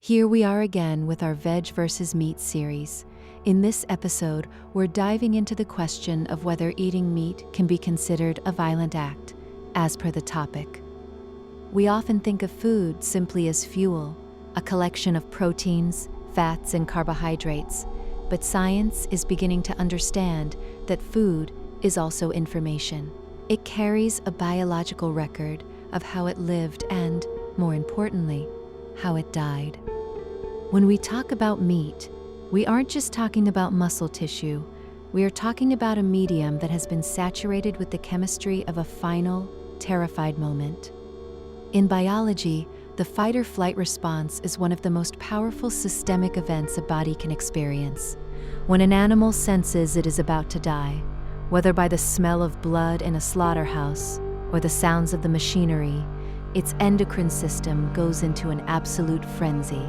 Here we are again with our Veg versus Meat series. In this episode, we're diving into the question of whether eating meat can be considered a violent act, as per the topic. We often think of food simply as fuel, a collection of proteins, fats, and carbohydrates, but science is beginning to understand that food is also information. It carries a biological record of how it lived and, more importantly, how it died. When we talk about meat, we aren't just talking about muscle tissue. We are talking about a medium that has been saturated with the chemistry of a final, terrified moment. In biology, the fight-or-flight response is one of the most powerful systemic events a body can experience. When an animal senses it is about to die, whether by the smell of blood in a slaughterhouse or the sounds of the machinery, its endocrine system goes into an absolute frenzy.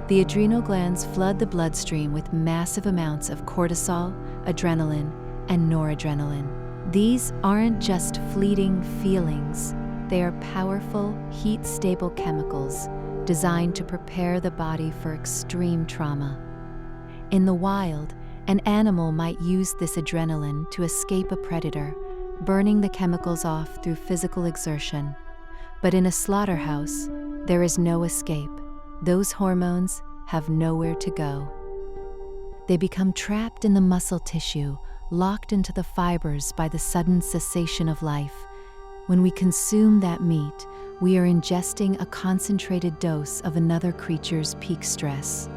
The adrenal glands flood the bloodstream with massive amounts of cortisol, adrenaline, and noradrenaline. These aren't just fleeting feelings. They are powerful, heat-stable chemicals designed to prepare the body for extreme trauma. In the wild, an animal might use this adrenaline to escape a predator, burning the chemicals off through physical exertion. But in a slaughterhouse, there is no escape. Those hormones have nowhere to go. They become trapped in the muscle tissue, locked into the fibers by the sudden cessation of life. When we consume that meat, we are ingesting a concentrated dose of another creature's peak stress.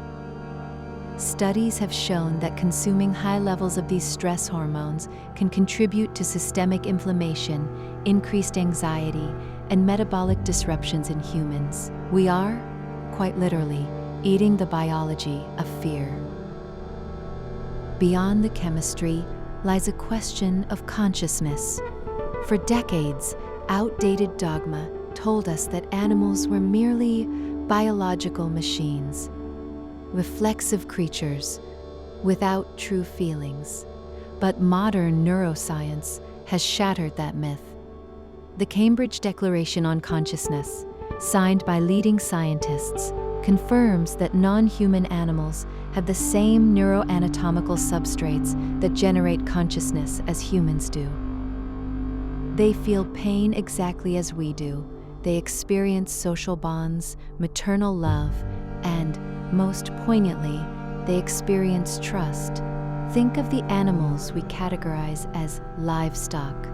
Studies have shown that consuming high levels of these stress hormones can contribute to systemic inflammation, increased anxiety, and metabolic disruptions in humans. We are, quite literally, eating the biology of fear. Beyond the chemistry lies a question of consciousness. For decades, outdated dogma told us that animals were merely biological machines, reflexive creatures without true feelings. But modern neuroscience has shattered that myth. The Cambridge Declaration on Consciousness, signed by leading scientists, confirms that non-human animals have the same neuroanatomical substrates that generate consciousness as humans do. They feel pain exactly as we do. They experience social bonds, maternal love, and, most poignantly, they experience trust. Think of the animals we categorize as livestock.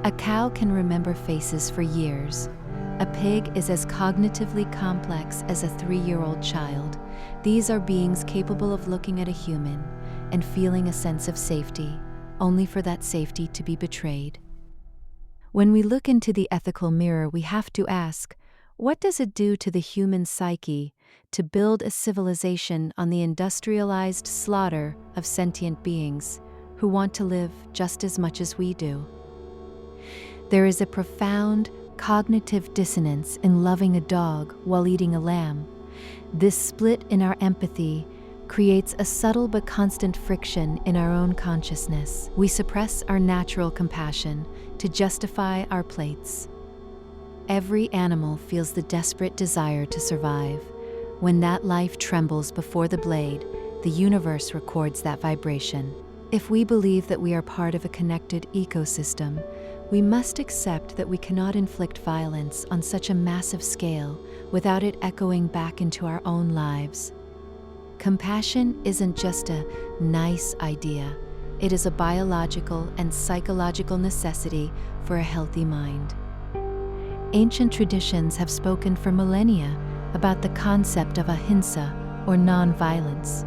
A cow can remember faces for years. A pig is as cognitively complex as a 3-year-old child. These are beings capable of looking at a human and feeling a sense of safety, only for that safety to be betrayed. When we look into the ethical mirror, we have to ask, what does it do to the human psyche to build a civilization on the industrialized slaughter of sentient beings who want to live just as much as we do? There is a profound cognitive dissonance in loving a dog while eating a lamb. This split in our empathy creates a subtle but constant friction in our own consciousness. We suppress our natural compassion to justify our plates. Every animal feels the desperate desire to survive. When that life trembles before the blade, the universe records that vibration. If we believe that we are part of a connected ecosystem, we must accept that we cannot inflict violence on such a massive scale without it echoing back into our own lives. Compassion isn't just a nice idea. It is a biological and psychological necessity for a healthy mind. Ancient traditions have spoken for millennia about the concept of ahimsa, or non-violence.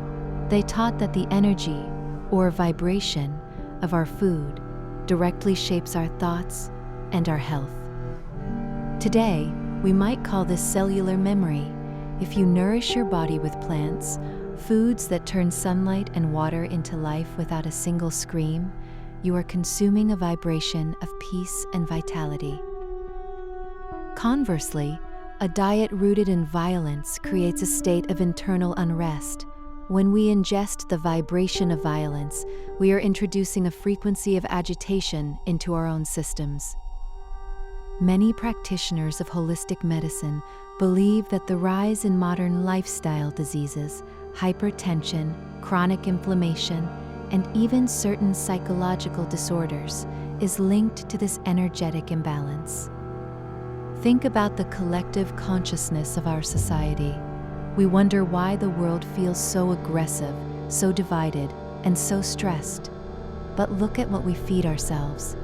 They taught that the energy, or vibration, of our food directly shapes our thoughts and our health. Today, we might call this cellular memory. If you nourish your body with plants, foods that turn sunlight and water into life without a single scream, you are consuming a vibration of peace and vitality. Conversely, a diet rooted in violence creates a state of internal unrest. When we ingest the vibration of violence, we are introducing a frequency of agitation into our own systems. Many practitioners of holistic medicine believe that the rise in modern lifestyle diseases, hypertension, chronic inflammation, and even certain psychological disorders is linked to this energetic imbalance. Think about the collective consciousness of our society. We wonder why the world feels so aggressive, so divided, and so stressed. But look at what we feed ourselves.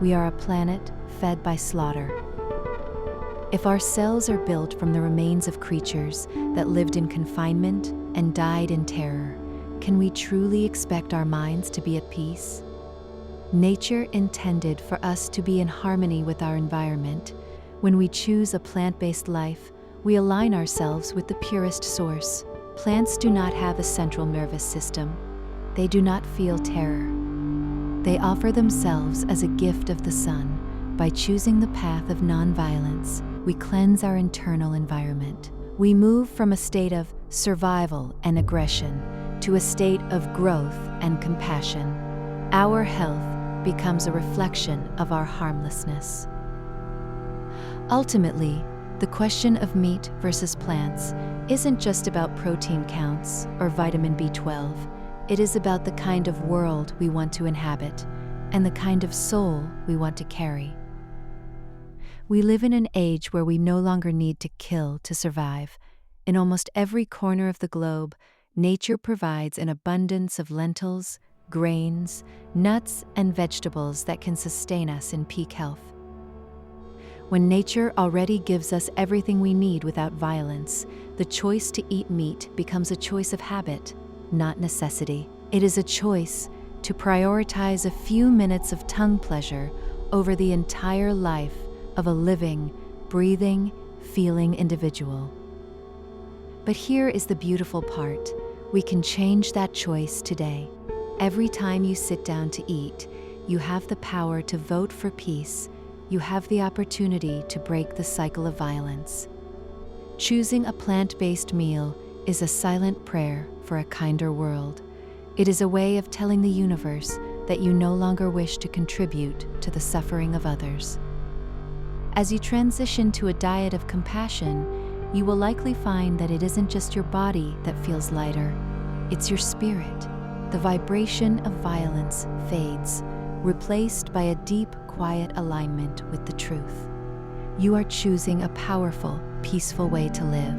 We are a planet fed by slaughter. If our cells are built from the remains of creatures that lived in confinement and died in terror, can we truly expect our minds to be at peace? Nature intended for us to be in harmony with our environment. When we choose a plant-based life, we align ourselves with the purest source. Plants do not have a central nervous system. They do not feel terror. They offer themselves as a gift of the sun. By choosing the path of nonviolence, we cleanse our internal environment. We move from a state of survival and aggression to a state of growth and compassion. Our health becomes a reflection of our harmlessness. Ultimately, the question of meat versus plants isn't just about protein counts or vitamin B12. It is about the kind of world we want to inhabit and the kind of soul we want to carry. We live in an age where we no longer need to kill to survive. In almost every corner of the globe, nature provides an abundance of lentils, grains, nuts, and vegetables that can sustain us in peak health. When nature already gives us everything we need without violence, the choice to eat meat becomes a choice of habit, not necessity. It is a choice to prioritize a few minutes of tongue pleasure over the entire life of a living, breathing, feeling individual. But here is the beautiful part. We can change that choice today. Every time you sit down to eat, you have the power to vote for peace. You have the opportunity to break the cycle of violence. Choosing a plant-based meal is a silent prayer for a kinder world. It is a way of telling the universe that you no longer wish to contribute to the suffering of others. As you transition to a diet of compassion, you will likely find that it isn't just your body that feels lighter, it's your spirit. The vibration of violence fades, replaced by a deep, quiet alignment with the truth. You are choosing a powerful, peaceful way to live.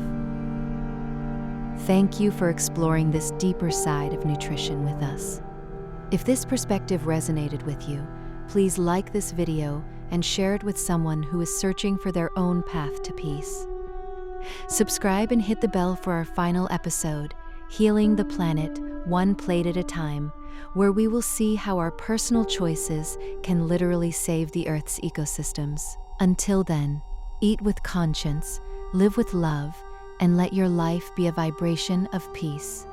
Thank you for exploring this deeper side of nutrition with us. If this perspective resonated with you, please like this video and share it with someone who is searching for their own path to peace. Subscribe and hit the bell for our final episode, Healing the Planet, One Plate at a Time, where we will see how our personal choices can literally save the Earth's ecosystems. Until then, eat with conscience, live with love, and let your life be a vibration of peace.